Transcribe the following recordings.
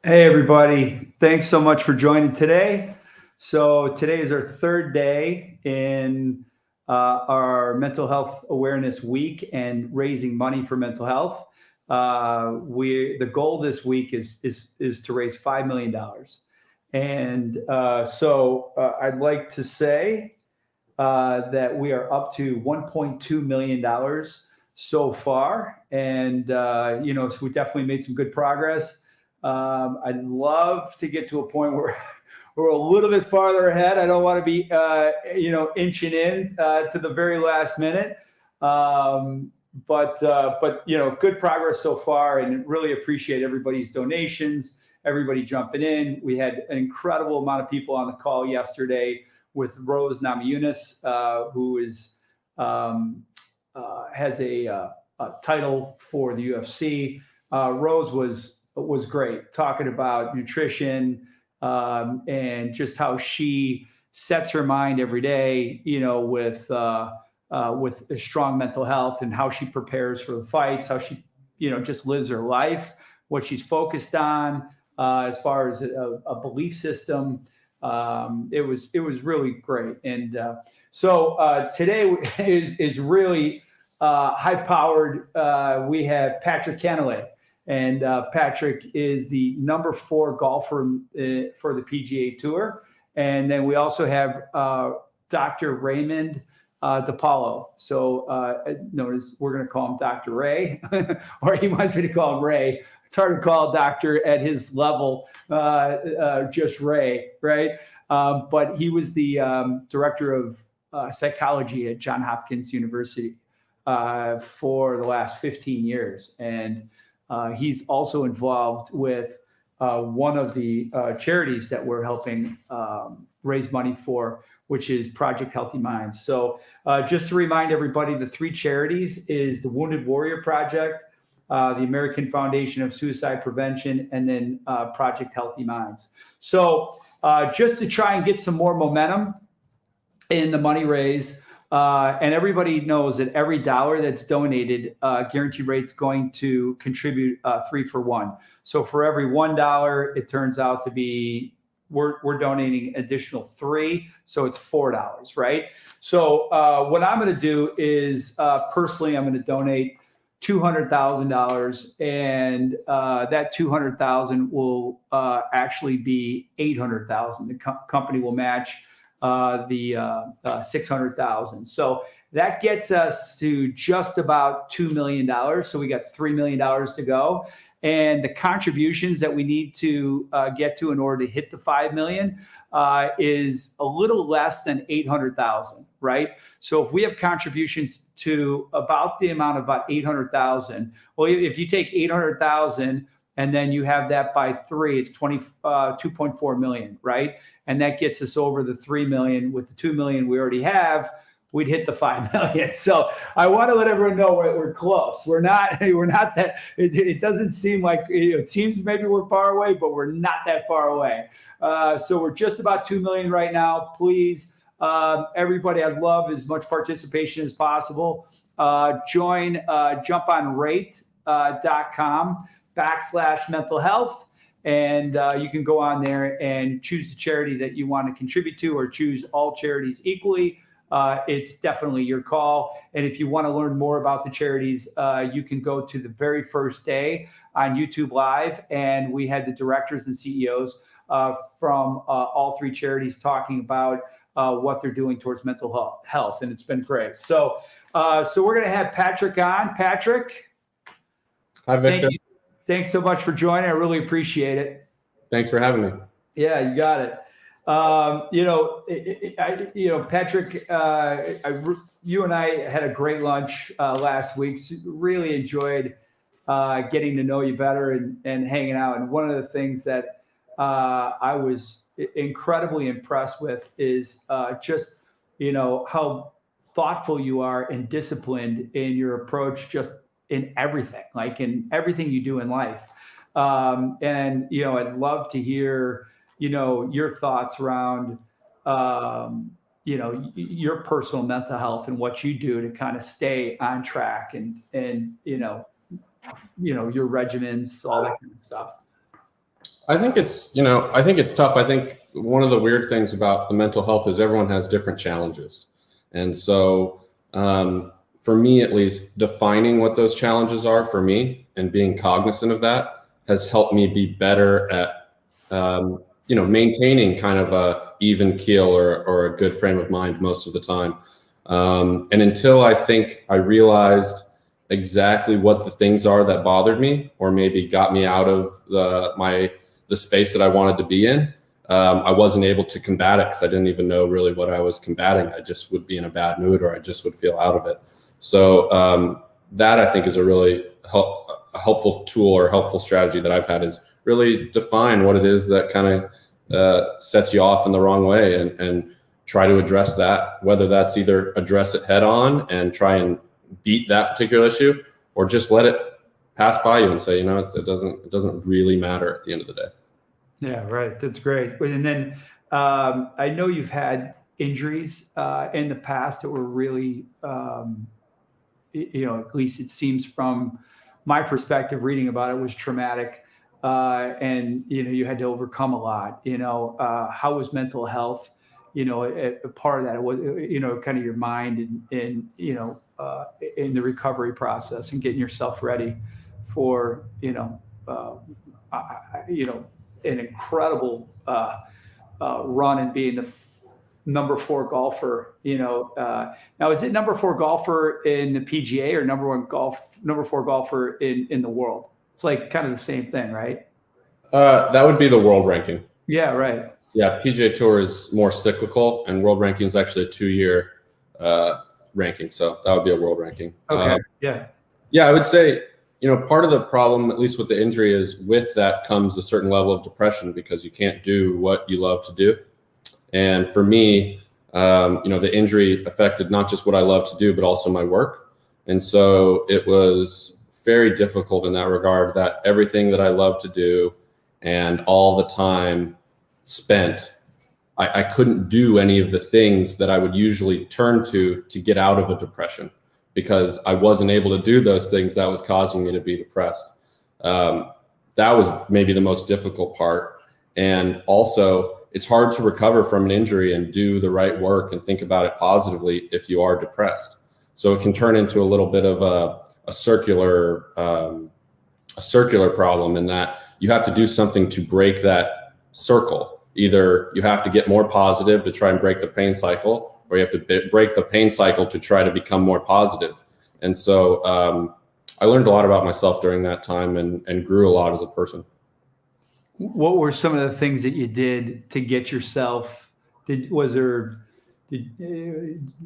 Hey, everybody. Thanks so much for joining today. So, today is our third day in our Mental Health Awareness Week and raising money for mental health. The goal this week is to raise $5 million, and I'd like to say that we are up to $1.2 million so far, and so we definitely made some good progress. I'd love to get to a point where we're a little bit farther ahead. I don't want to be, inching in to the very last minute. Um, but good progress so far, and really appreciate everybody's donations, everybody jumping in. We had an incredible amount of people on the call yesterday with Rose Namajunas, who is has a title for the UFC. Rose was great, talking about nutrition, and just how she sets her mind every day, with a strong mental health, and how she prepares for the fights, how she, just lives her life, what she's focused on, as far as a belief system. It was really great, and today is really high powered. We have Patrick Cantlay, and Patrick is the number 4 golfer for the PGA Tour. And then we also have Dr. Raymond DePaulo. So notice we're going to call him Dr. Ray, or he wants me to call him Ray. It's hard to call a doctor at his level just Ray, right? But he was the director of psychology at Johns Hopkins University for the last 15 years. And he's also involved with one of the charities that we're helping raise money for, which is Project Healthy Minds. So just to remind everybody, the 3 charities is the Wounded Warrior Project, the American Foundation of Suicide Prevention, and then Project Healthy Minds. So just to try and get some more momentum in the money raise, and everybody knows that every dollar that's donated, Guaranteed Rate's going to contribute 3 for 1. So for every $1, it turns out to be we're donating additional 3, so it's $4, right? So what I'm going to do is personally, I'm going to donate $200,000, and that $200,000 will actually be $800,000. The company will match the $600,000. So that gets us to just about $2 million. So we got $3 million to go. And the contributions that we need to get to in order to hit the 5 million is a little less than 800,000, right? So if we have contributions to about the amount of about 800,000, well, if you take 800,000 and then you have that by 3, it's 2.4 million, right? And that gets us over the 3 million. With the 2 million we already have, we'd hit the 5 million. So I want to let everyone know we're close. We're not that, it doesn't seem like, it seems maybe we're far away, but we're not that far away. So we're just about 2 million right now. Please, everybody, I'd love as much participation as possible. Jump on rate.com/mental health. And you can go on there and choose the charity that you want to contribute to, or choose all charities equally. It's definitely your call. And if you want to learn more about the charities, you can go to the very first day on YouTube Live. And we had the directors and CEOs from all 3 charities talking about what they're doing towards mental health. And it's been great. So we're going to have Patrick on. Patrick. Hi, Victor. Thanks so much for joining. I really appreciate it. Thanks for having me. Yeah, you got it. Patrick, you and I had a great lunch last week. Really enjoyed getting to know you better and hanging out. And one of the things that I was incredibly impressed with is just, how thoughtful you are and disciplined in your approach, just in everything, like in everything you do in life. And I'd love to hear, your thoughts around, your personal mental health and what you do to kind of stay on track, and your regimens, all that kind of stuff. I think it's tough. I think one of the weird things about the mental health is everyone has different challenges. And so, for me, at least, defining what those challenges are for me and being cognizant of that has helped me be better at, maintaining kind of a even keel or a good frame of mind most of the time. And until I think I realized exactly what the things are that bothered me, or maybe got me out of the space that I wanted to be in, I wasn't able to combat it because I didn't even know really what I was combating. I just would be in a bad mood, or I just would feel out of it. So that I think is a really helpful tool or helpful strategy that I've had, is really define what it is that kind of sets you off in the wrong way, and try to address that, whether that's either address it head on and try and beat that particular issue, or just let it pass by you and say, it doesn't really matter at the end of the day. Yeah, right. That's great. And then I know you've had injuries in the past that were really, at least it seems from my perspective, reading about it, was traumatic. And, you had to overcome a lot. How was mental health, a part of that? Was, kind of your mind and in the recovery process and getting yourself ready for, an incredible run and being the number 4 golfer. Now, is it number 4 golfer in the PGA or number 4 golfer in the world? It's like kind of the same thing, right? That would be the world ranking. Yeah, right. Yeah, PGA Tour is more cyclical, and world ranking is actually a 2-year ranking. So that would be a world ranking. Okay. Yeah, I would say, part of the problem, at least with the injury, is with that comes a certain level of depression because you can't do what you love to do. And for me, the injury affected not just what I love to do, but also my work. And so it was very difficult in that regard, that everything that I love to do and all the time spent, I couldn't do any of the things that I would usually turn to get out of a depression, because I wasn't able to do those things that was causing me to be depressed. That was maybe the most difficult part. And also, it's hard to recover from an injury and do the right work and think about it positively if you are depressed. So it can turn into a little bit of a circular problem, in that you have to do something to break that circle. Either you have to get more positive to try and break the pain cycle, or you have to break the pain cycle to try to become more positive. And so I learned a lot about myself during that time and grew a lot as a person. What were some of the things that you did to get yourself? Did you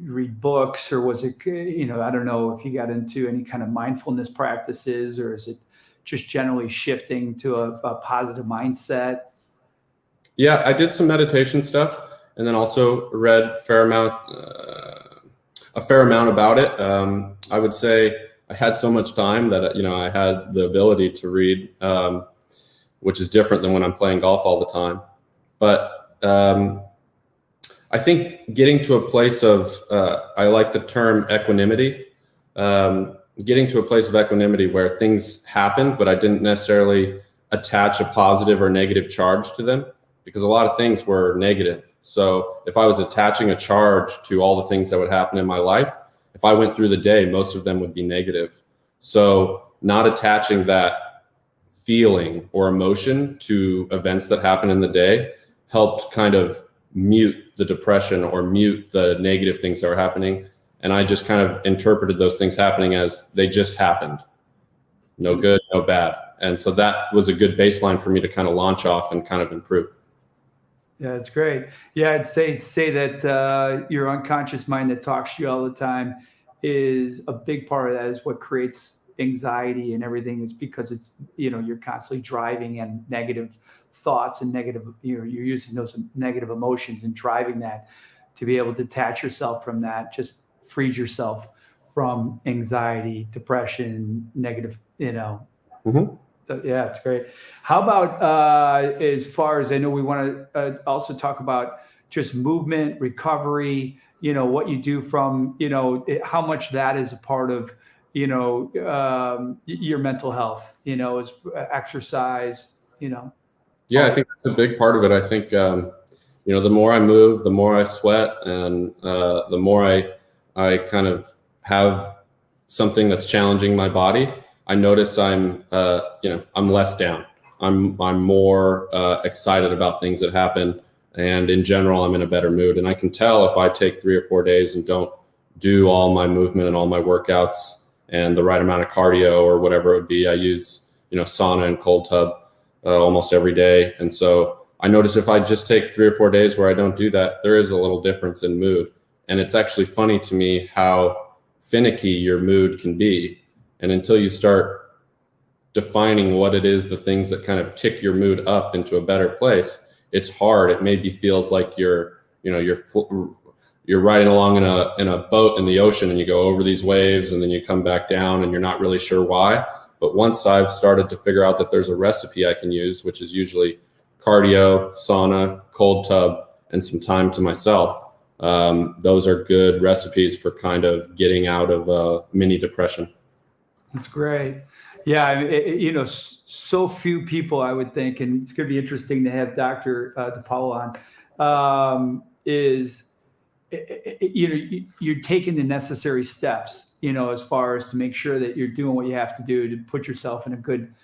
read books, or was it, I don't know if you got into any kind of mindfulness practices, or is it just generally shifting to a positive mindset? Yeah, I did some meditation stuff, and then also read a fair amount about it. I would say I had so much time that I had the ability to read, which is different than when I'm playing golf all the time. But I think getting to a place of, I like the term equanimity, getting to a place of equanimity where things happened, but I didn't necessarily attach a positive or negative charge to them, because a lot of things were negative. So if I was attaching a charge to all the things that would happen in my life, if I went through the day, most of them would be negative. So not attaching that feeling or emotion to events that happen in the day helped kind of mute the depression or mute the negative things that were happening. And I just kind of interpreted those things happening as they just happened. No good, no bad. And so that was a good baseline for me to kind of launch off and kind of improve. Yeah, it's great. Yeah, I'd say that your unconscious mind that talks to you all the time is a big part of that, is what creates anxiety and everything, is because it's, you're constantly driving and negative thoughts and negative, you're using those negative emotions and driving that. To be able to detach yourself from that just frees yourself from anxiety, depression, negative, Mm-hmm. So, yeah, it's great. How about as far as I know, we want to also talk about just movement, recovery, what you do from, how much that is a part of, your mental health, is exercise, Yeah, I think that's a big part of it. I think, the more I move, the more I sweat, and the more I kind of have something that's challenging my body, I notice I'm less down. I'm more excited about things that happen, and in general, I'm in a better mood. And I can tell if I take 3 or 4 days and don't do all my movement and all my workouts and the right amount of cardio or whatever it would be. I use sauna and cold tub almost every day, and so I notice if I just take 3 or 4 days where I don't do that, there is a little difference in mood. And it's actually funny to me how finicky your mood can be. And until you start defining what it is, the things that kind of tick your mood up into a better place, it's hard. It maybe feels like you're riding along in a boat in the ocean, and you go over these waves and then you come back down and you're not really sure why. But once I've started to figure out that there's a recipe I can use, which is usually cardio, sauna, cold tub, and some time to myself, those are good recipes for kind of getting out of a mini depression. That's great. Yeah, so few people, I would think, and it's going to be interesting to have Dr. DePaulo on, you're taking the necessary steps, as far as to make sure that you're doing what you have to do to put yourself in a good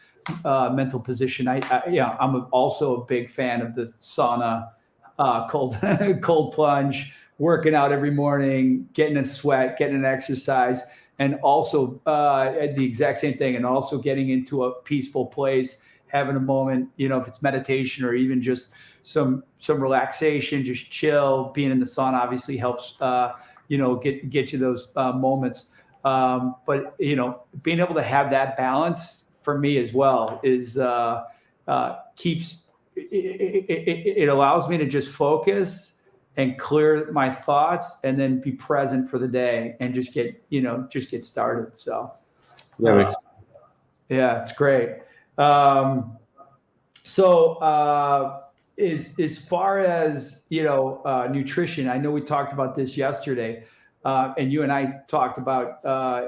mental position. I'm also a big fan of the sauna, cold plunge, working out every morning, getting a sweat, getting an exercise, and also the exact same thing, and also getting into a peaceful place, having a moment, if it's meditation or even just some relaxation, just chill. Being in the sauna obviously helps, get you those moments. But being able to have that balance for me as well is it allows me to just focus and clear my thoughts, and then be present for the day and just get started. So Yeah, yeah, it's great. So as far as nutrition, I know we talked about this yesterday, and you and I talked about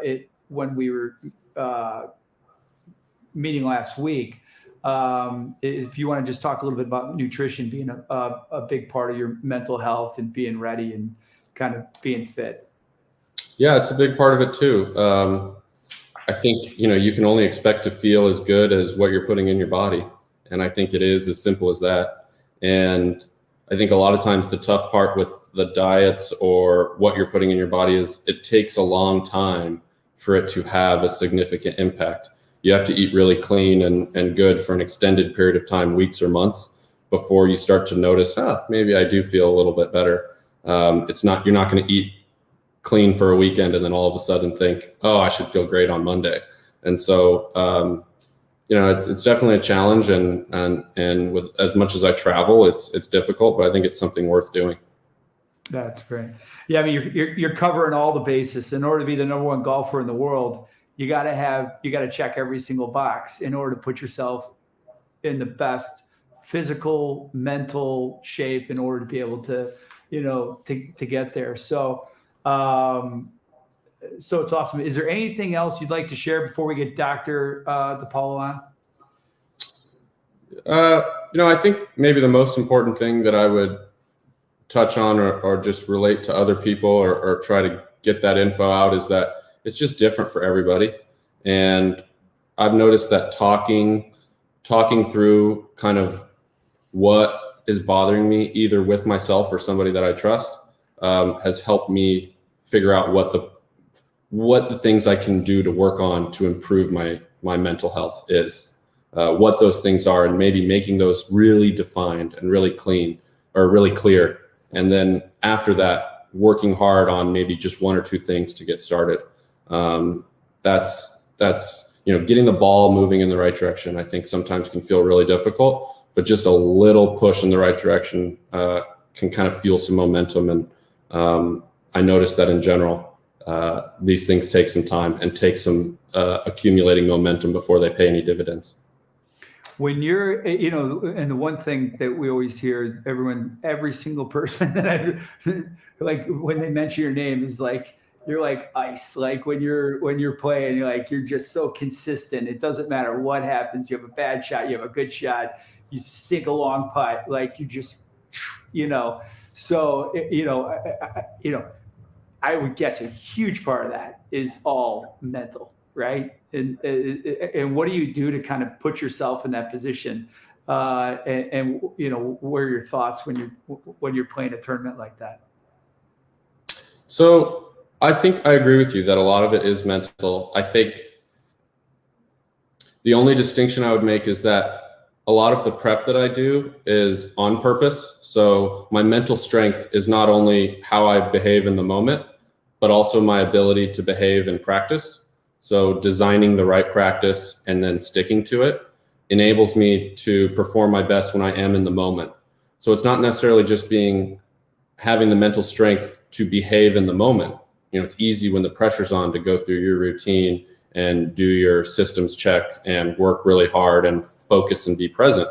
it when we were meeting last week. If you want to just talk a little bit about nutrition being a big part of your mental health and being ready and kind of being fit. Yeah, it's a big part of it too. I think, you can only expect to feel as good as what you're putting in your body. And I think it is as simple as that. And I think a lot of times the tough part with the diets or what you're putting in your body is it takes a long time for it to have a significant impact. You have to eat really clean and good for an extended period of time, weeks or months, before you start to notice, maybe I do feel a little bit better. You're not going to eat clean for a weekend and then all of a sudden think, oh, I should feel great on Monday. And so, it's definitely a challenge, and with as much as I travel, it's difficult, but I think it's something worth doing. That's great. Yeah, I mean, you're covering all the bases. In order to be the number one golfer in the world, you got to check every single box in order to put yourself in the best physical, mental shape in order to be able to, to get there. So it's awesome. Is there anything else you'd like to share before we get Dr. DePaulo on? I think maybe the most important thing that I would touch on or just relate to other people or try to get that info out is that it's just different for everybody. And I've noticed that talking through kind of what is bothering me, either with myself or somebody that I trust, has helped me figure out what the things I can do to work on to improve my mental health is, what those things are, and maybe making those really defined and really clean or really clear. And then after that, working hard on maybe just one or two things to get started. That's getting the ball moving in the right direction. I think sometimes can feel really difficult, but just a little push in the right direction can kind of fuel some momentum. And I noticed that in general, these things take some time and take some accumulating momentum before they pay any dividends. When you're, and the one thing that we always hear, every single person that I like, when they mention your name is like, you're like ice. Like when you're playing, you're just so consistent. It doesn't matter what happens. You have a bad shot, you have a good shot. you sink a long putt, like you just, so, I would guess a huge part of that is all mental, right? And what do you do to kind of put yourself in that position? And what are your thoughts when you're playing a tournament like that? So I think I agree with you that a lot of it is mental. I think the only distinction I would make is that a lot of the prep that I do is on purpose. So my mental strength is not only how I behave in the moment, but also my ability to behave in practice. So designing the right practice and then sticking to it enables me to perform my best when I am in the moment. So it's not necessarily just having the mental strength to behave in the moment. It's easy when the pressure's on to go through your routine and do your systems check and work really hard and focus and be present.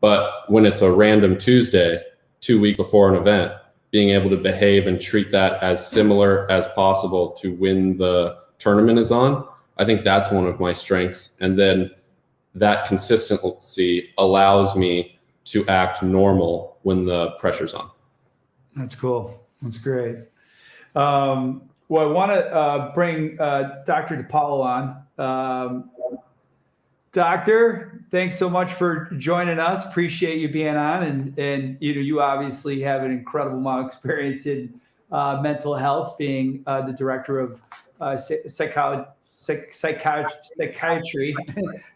But when it's a random Tuesday, 2 weeks before an event, being able to behave and treat that as similar as possible to when the tournament is on, I think that's one of my strengths. And then that consistency allows me to act normal when the pressure's on. That's cool. That's great. Well, I want to bring Dr. DiPaolo on. Doctor, thanks so much for joining us. Appreciate you being on. And you obviously have an incredible amount of experience in mental health, being the director of psychiatry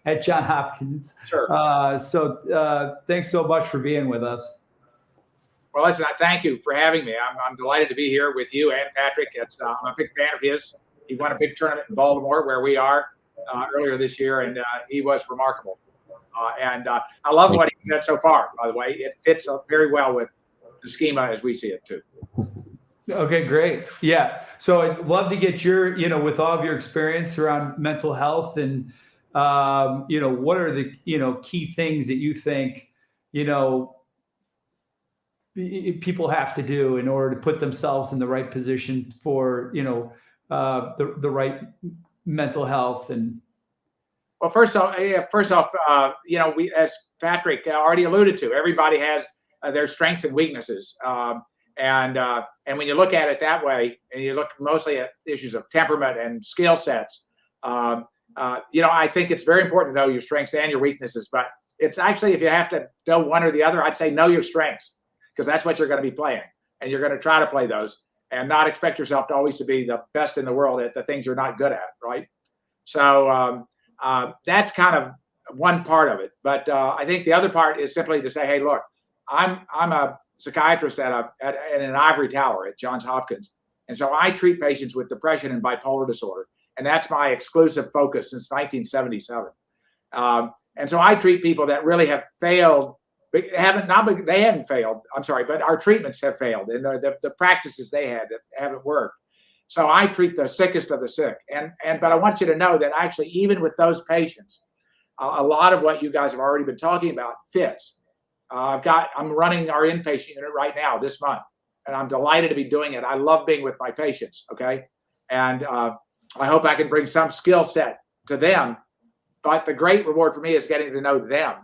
at Johns Hopkins. Sure. So thanks so much for being with us. Well, listen, thank you for having me. I'm delighted to be here with you and Patrick. I'm a big fan of his. He won a big tournament in Baltimore, where we are, earlier this year, and he was remarkable. And I love what he said so far, by the way. It fits up very well with the schema as we see it, too. Okay, great. Yeah. So I'd love to get your, with all of your experience around mental health and, what are the, key things that you think, people have to do in order to put themselves in the right position for, the right mental health. And well, first off, we, as Patrick already alluded to, everybody has their strengths and weaknesses. And when you look at it that way, and you look mostly at issues of temperament and skill sets, I think it's very important to know your strengths and your weaknesses. But it's actually, if you have to know one or the other, I'd say know your strengths, because that's what you're going to be playing, and you're going to try to play those and not expect yourself to always to be the best in the world at the things you're not good at, right? So that's kind of one part of it. But I think the other part is simply to say, hey, look, I'm a psychiatrist at an ivory tower at Johns Hopkins, and so I treat patients with depression and bipolar disorder, and that's my exclusive focus since 1977. And so I treat people that really have failed. They hadn't failed. I'm sorry, but our treatments have failed, and the practices they had that haven't worked. So I treat the sickest of the sick, but I want you to know that actually, even with those patients, a lot of what you guys have already been talking about fits. I'm running our inpatient unit right now this month, and I'm delighted to be doing it. I love being with my patients. Okay, and I hope I can bring some skill set to them. But the great reward for me is getting to know them.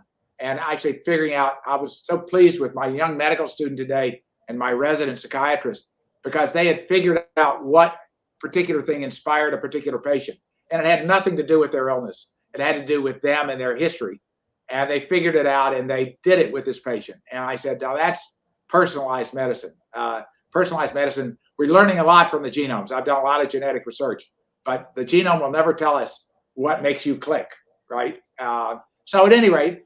And actually figuring out, I was so pleased with my young medical student today and my resident psychiatrist, because they had figured out what particular thing inspired a particular patient. And it had nothing to do with their illness. It had to do with them and their history. And they figured it out, and they did it with this patient. And I said, now that's personalized medicine. Personalized medicine, we're learning a lot from the genomes. I've done a lot of genetic research, but the genome will never tell us what makes you click, right? So at any rate,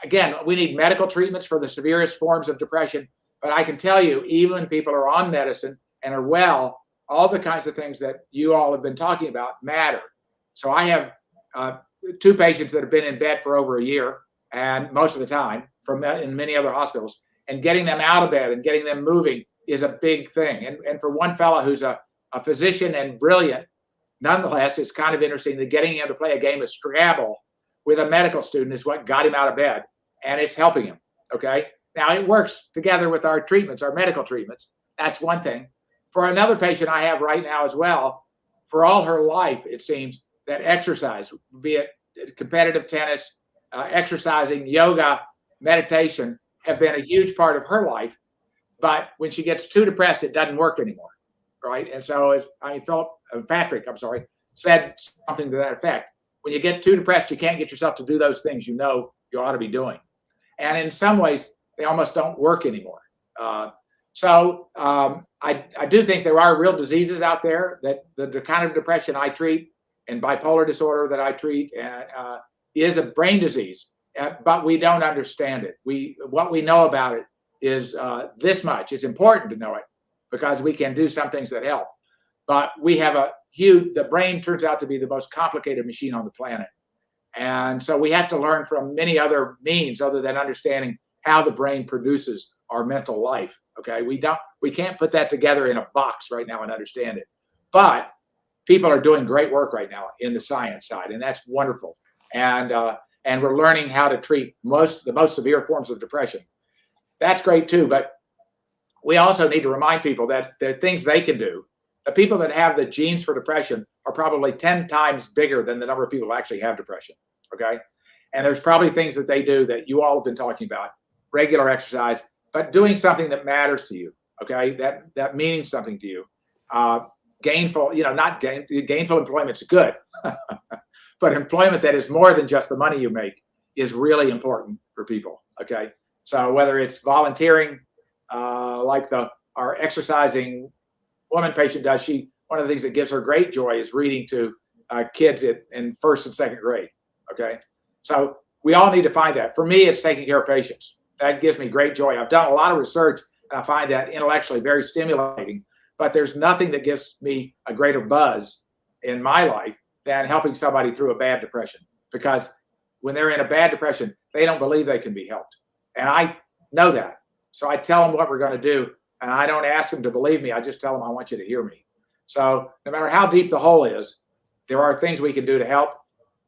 again, we need medical treatments for the severest forms of depression, but I can tell you, even when people are on medicine and are well, all the kinds of things that you all have been talking about matter. So I have 2 patients that have been in bed for over a year, and most of the time in many other hospitals, and getting them out of bed and getting them moving is a big thing. And for one fellow who's a physician and brilliant, nonetheless, it's kind of interesting that getting him to play a game of Scrabble with a medical student is what got him out of bed, and it's helping him. Okay. Now it works together with our treatments, our medical treatments. That's one thing. For another patient I have right now as well, for all her life, it seems that exercise, be it competitive tennis, exercising, yoga, meditation have been a huge part of her life. But when she gets too depressed, it doesn't work anymore, right? And so Patrick, I'm sorry, said something to that effect. When you get too depressed, you can't get yourself to do those things you know you ought to be doing. And in some ways, they almost don't work anymore. I do think there are real diseases out there that the kind of depression I treat and bipolar disorder that I treat is a brain disease, but we don't understand it. What we know about it is this much. It's important to know it because we can do some things that help. But we have the brain turns out to be the most complicated machine on the planet. And so we have to learn from many other means other than understanding how the brain produces our mental life. Okay. We can't put that together in a box right now and understand it. But people are doing great work right now in the science side, and that's wonderful. And we're learning how to treat the most severe forms of depression. That's great too, but we also need to remind people that there are things they can do. The people that have the genes for depression are probably 10 times bigger than the number of people who actually have depression, okay? And there's probably things that they do that you all have been talking about, regular exercise, but doing something that matters to you, okay? That means something to you. Gainful employment's good, but employment that is more than just the money you make is really important for people, okay? So whether it's volunteering, like our exercising woman patient does, one of the things that gives her great joy is reading to kids in first and second grade. Okay, so we all need to find that. For me, it's taking care of patients. That gives me great joy. I've done a lot of research, and I find that intellectually very stimulating. But there's nothing that gives me a greater buzz in my life than helping somebody through a bad depression. Because when they're in a bad depression, they don't believe they can be helped. And I know that. So I tell them what we're going to do, and I don't ask them to believe me. I just tell them I want you to hear me. So no matter how deep the hole is, there are things we can do to help.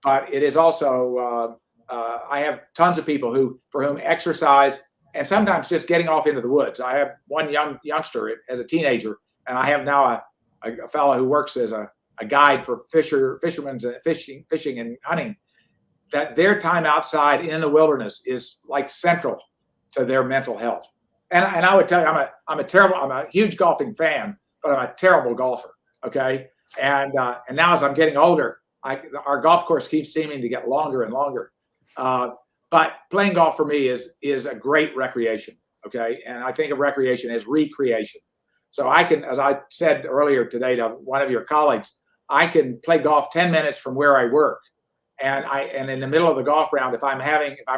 But it is also, I have tons of people for whom exercise and sometimes just getting off into the woods. I have one youngster as a teenager, and I have now a fellow who works as a guide for fishermen fishing and hunting. That their time outside in the wilderness is like central to their mental health. And I would tell you, I'm a huge golfing fan, but I'm a terrible golfer. Okay. And now as I'm getting older, our golf course keeps seeming to get longer and longer. But playing golf for me is a great recreation. Okay. And I think of recreation as recreation. So I can, as I said earlier today to one of your colleagues, I can play golf 10 minutes from where I work. And in the middle of the golf round, if I'm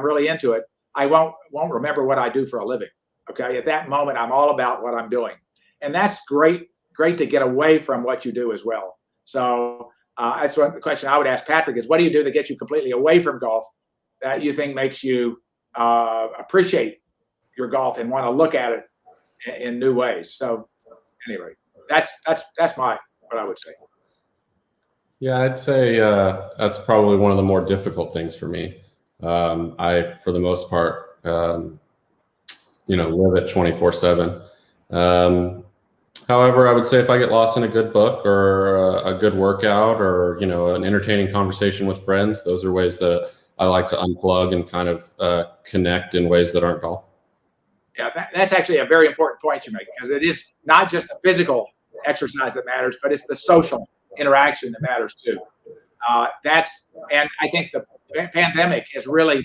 really into it, I won't remember what I do for a living. Okay. At that moment, I'm all about what I'm doing. And that's great to get away from what you do as well. So that's what the question I would ask Patrick is, what do you do that gets you completely away from golf that you think makes you appreciate your golf and want to look at it in new ways? So anyway, that's what I would say. Yeah, I'd say that's probably one of the more difficult things for me. I, for the most part, live it 24/7. However, I would say if I get lost in a good book or a good workout or, an entertaining conversation with friends, those are ways that I like to unplug and kind of connect in ways that aren't golf. Yeah, that's actually a very important point you make, because it is not just the physical exercise that matters, but it's the social interaction that matters too. And I think the pandemic has really,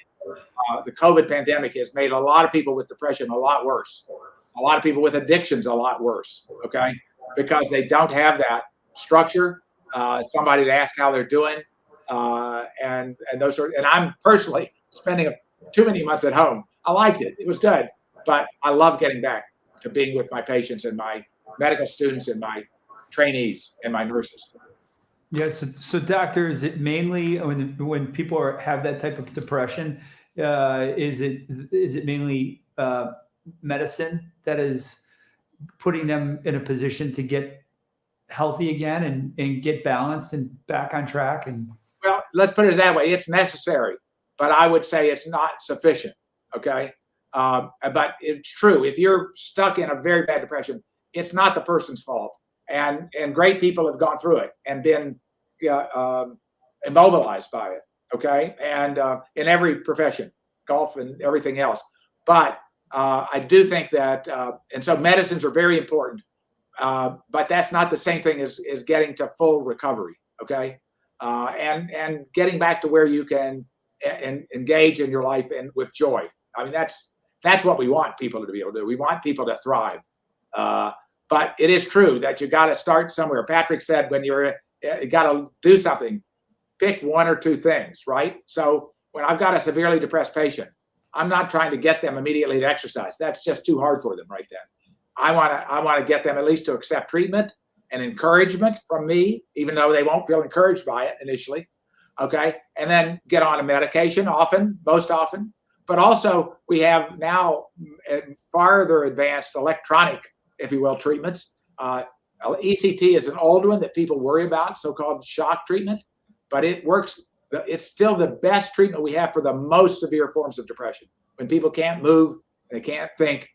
the COVID pandemic has made a lot of people with depression a lot worse. A lot of people with addictions a lot worse, okay? Because they don't have that structure, somebody to ask how they're doing, and those sort. And I'm personally spending too many months at home. I liked it; it was good, but I love getting back to being with my patients and my medical students and my trainees and my nurses. Yes. So doctor, is it mainly when people have that type of depression? Is it mainly medicine that is putting them in a position to get healthy again and get balanced and back on track? And well, let's put it that way. It's necessary, but I would say it's not sufficient. Okay. But it's true. If you're stuck in a very bad depression, it's not the person's fault. And great people have gone through it and been immobilized by it. Okay. And in every profession. golf and everything else. But I do think that, and so medicines are very important, but that's not the same thing as getting to full recovery, okay? And getting back to where you can engage in your life and with joy. I mean, that's what we want people to be able to do. We want people to thrive. But it is true that you got to start somewhere. Patrick said when you got to do something, pick one or two things, right? So when I've got a severely depressed patient, I'm not trying to get them immediately to exercise. That's just too hard for them right then. I want to get them at least to accept treatment and encouragement from me, even though they won't feel encouraged by it initially. Okay. And then get on a medication most often. But also we have now farther advanced electronic, if you will, treatments. ECT is an old one that people worry about, so-called shock treatment, but it works. It's still the best treatment we have for the most severe forms of depression. When people can't move, they can't think,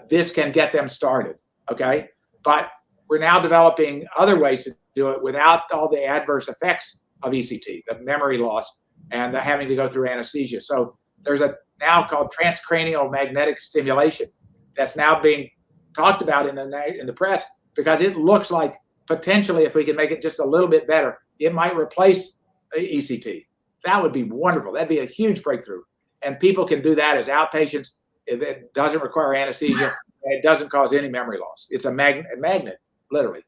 this can get them started, okay? But we're now developing other ways to do it without all the adverse effects of ECT, the memory loss, and the having to go through anesthesia. So there's a now called transcranial magnetic stimulation that's now being talked about in the press, because it looks like potentially, if we can make it just a little bit better, it might replace ECT. That would be wonderful. That'd be a huge breakthrough. And people can do that as outpatients. It doesn't require anesthesia. It doesn't cause any memory loss. It's a magnet, literally.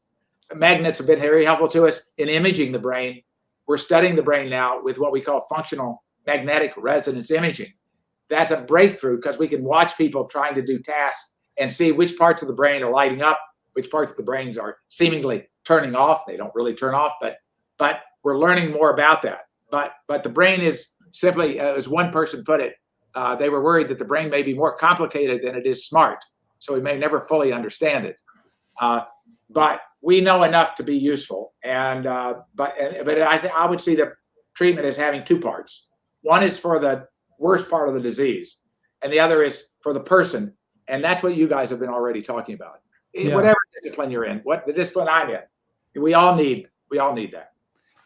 Magnets have been very helpful to us in imaging the brain. We're studying the brain now with what we call functional magnetic resonance imaging. That's a breakthrough because we can watch people trying to do tasks and see which parts of the brain are lighting up, which parts of the brains are seemingly turning off. They don't really turn off, but we're learning more about that. But the brain is simply, as one person put it, they were worried that the brain may be more complicated than it is smart, so we may never fully understand it. But we know enough to be useful. And but I would see the treatment as having two parts. One is for the worst part of the disease, and the other is for the person. And that's what you guys have been already talking about. Yeah. Whatever discipline you're in, what the discipline I'm in, we all need that.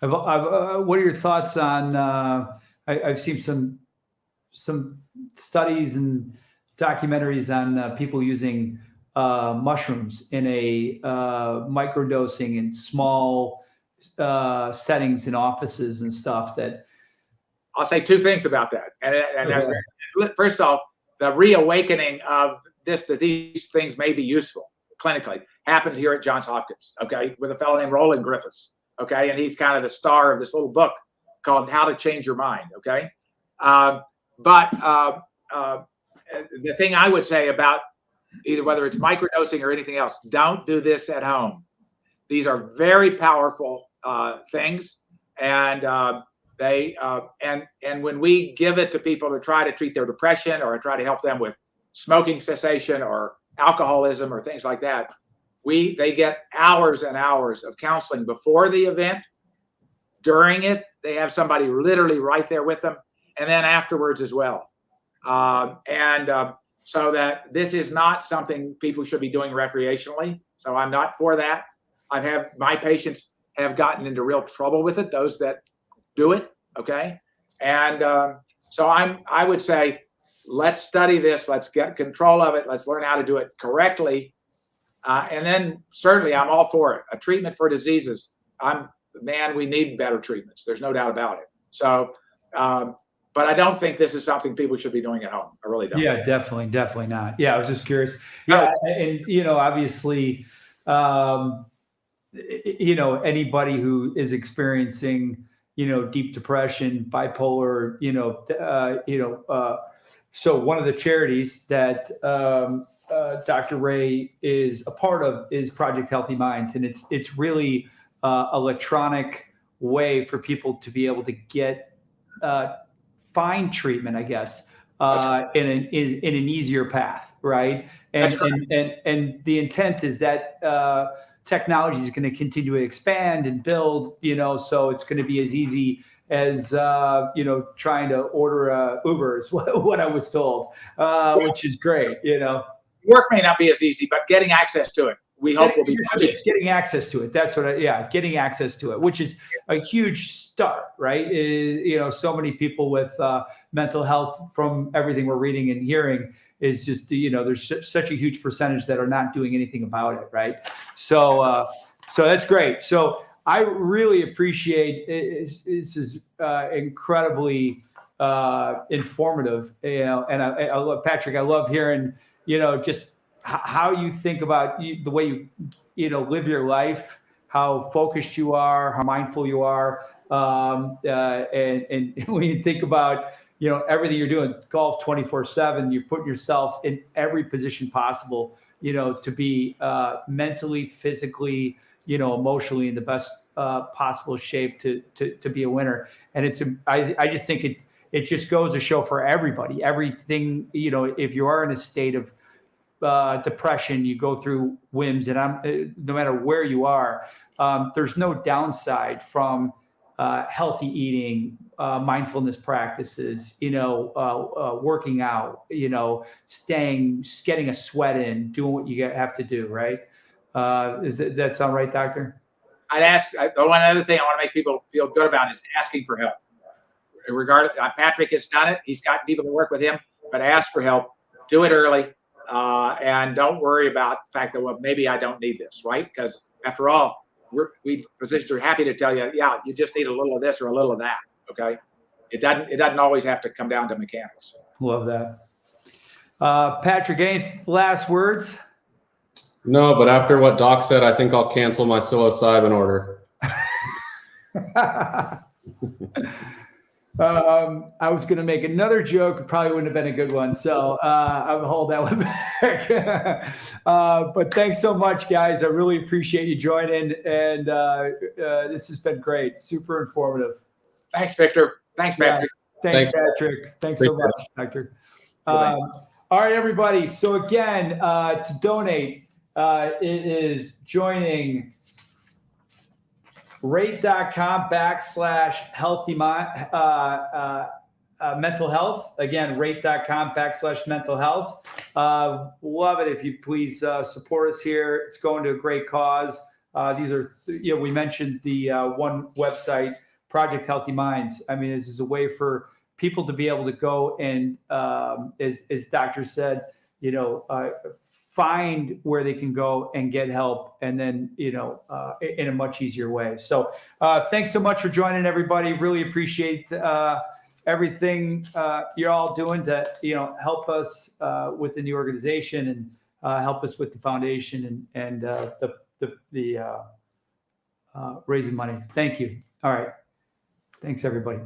What are your thoughts on? I've seen some studies and documentaries on people using mushrooms in a microdosing in small settings in offices and stuff. That I'll say two things about that. And first off, the reawakening of this, that these things may be useful clinically, happened here at Johns Hopkins, okay, with a fellow named Roland Griffiths, okay, and he's kind of the star of this little book called How to Change Your Mind, okay. But the thing I would say about either whether it's microdosing or anything else, don't do this at home. These are very powerful things, and and when we give it to people to try to treat their depression or try to help them with smoking cessation or alcoholism or things like that, they get hours and hours of counseling before the event. During it, they have somebody literally right there with them, and then afterwards as well. So that this is not something people should be doing recreationally. So I'm not for that. My patients have gotten into real trouble with it, those that do it, okay? And so I would say, let's study this, let's get control of it, let's learn how to do it correctly. And then certainly I'm all for it. A treatment for diseases, we need better treatments. There's no doubt about it. So, but I don't think this is something people should be doing at home. I really don't. Yeah, definitely not. Yeah, I was just curious. Yeah, and obviously, anybody who is experiencing, deep depression, bipolar, so one of the charities that Dr. Ray is a part of is Project Healthy Minds, and it's really electronic way for people to be able to get find treatment, I guess, in an easier path, right? And the intent is that technology is going to continue to expand and build, so it's going to be as easy as trying to order Uber is what I was told, which is great. Work may not be as easy, but getting access to it we hope will be getting access to it. That's what getting access to it, which is a huge start, right? So many people with mental health, from everything we're reading and hearing, is just, there's such a huge percentage that are not doing anything about it, right? So that's great. So I really appreciate it. This is incredibly informative, and I love, Patrick, I love hearing, just how you think about the way you live your life, how focused you are, how mindful you are. And when you think about, everything you're doing, golf 24/7, you put yourself in every position possible, to be mentally, physically, emotionally in the best possible shape to be a winner. And I just think it just goes to show for everybody, everything, if you are in a state of depression, you go through whims, and no matter where you are, there's no downside from healthy eating, mindfulness practices, working out, getting a sweat in, doing what you have to do, right? Does that sound right, Doctor? The one other thing I want to make people feel good about is asking for help. Regardless, Patrick has done it. He's got people that work with him, but ask for help. Do it early. And don't worry about the fact that, well, maybe I don't need this, right? Because after all, we physicians are happy to tell you, yeah, you just need a little of this or a little of that. Okay, it doesn't always have to come down to mechanics. Love that. Patrick, any last words? No, but after what Doc said, I think I'll cancel my psilocybin order. I was going to make another joke. It probably wouldn't have been a good one. So I'll hold that one back. But thanks so much, guys. I really appreciate you joining. And this has been great. Super informative. Thanks, Victor. Thanks, Patrick. Yeah, thanks, Patrick. Thanks so much, Doctor. All right, everybody. So again, to donate, it is joining rate.com/healthy mental health. Again, rate.com/mental health. Love it if you please support us here. It's going to a great cause. These are, we mentioned the one website, Project Healthy Minds. I mean, this is a way for people to be able to go and, as Doctor said, find where they can go and get help, and then, in a much easier way. So thanks so much for joining, everybody. Really appreciate everything you're all doing to, help us within the organization, and help us with the foundation and the raising money. Thank you. All right. Thanks, everybody.